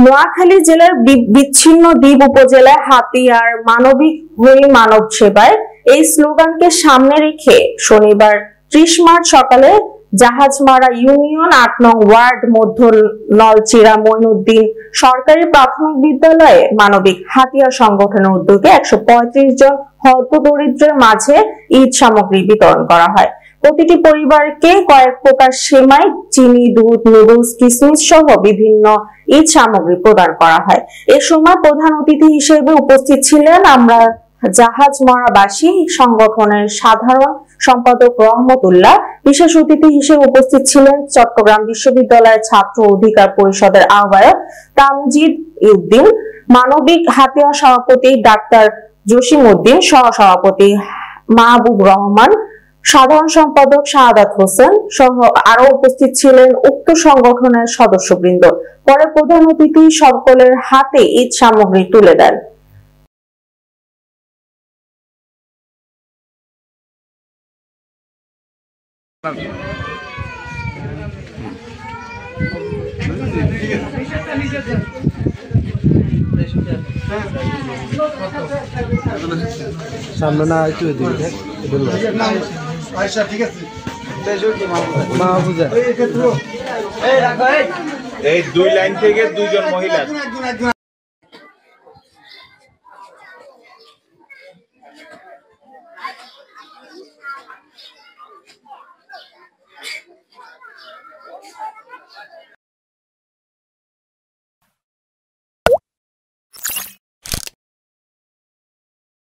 নোয়াখালী জেলার বিচ্ছিন্ন দ্বীপ উপজেলায় হাতিয়ার মানবিক হয়ে মানব সেবায় এই স্লোগানকে সামনে রেখে শনিবার ৩০ মার্চ সকালে জাহাজমারা ইউনিয়ন ৮ নং ওয়ার্ড মধ্য নলচিরা মঈনুদ্দিন সরকারি প্রাথমিক বিদ্যালয়ে মানবিক হাতিয়ার সংগঠনের উদ্যোগে ১৩৫ জন হতদরিদ্রের মাঝে ঈদ সামগ্রী বিতরণ করা হয়। প্রতিটি পরিবারকে কয়েক প্রকার সেমাই, চিনি, দুধ, নুডলস, কিসমিস সহ বিভিন্ন ঈদ সামগ্রী প্রদান করা হয়। এ সময় প্রধান অতিথি হিসেবে উপস্থিত ছিলেন আমরা জাহাজমারাবাসী সংগঠনের সাধারণ সম্পাদক রহমতুল্লাহ। বিশেষ অতিথি হিসেবে উপস্থিত ছিলেন চট্টগ্রাম বিশ্ববিদ্যালয়ের ছাত্র অধিকার পরিষদের আহ্বায়ক তামজিদ উদ্দিন, মানবিক হাতিয়ার সভাপতি ডাক্তার জসিম উদ্দিন, সহ সভাপতি মাহবুব রহমান, সাধারণ সম্পাদক শাহাদাত হোসেন সহ আরো উপস্থিত ছিলেন উক্ত সংগঠনের সদস্যবৃন্দ। পরে প্রধান অতিথি সকলের হাতে ঈদ সামগ্রী তুলে দেন। সামনে না একটু এই 2 লাইন থেকে 2 জন মহিলা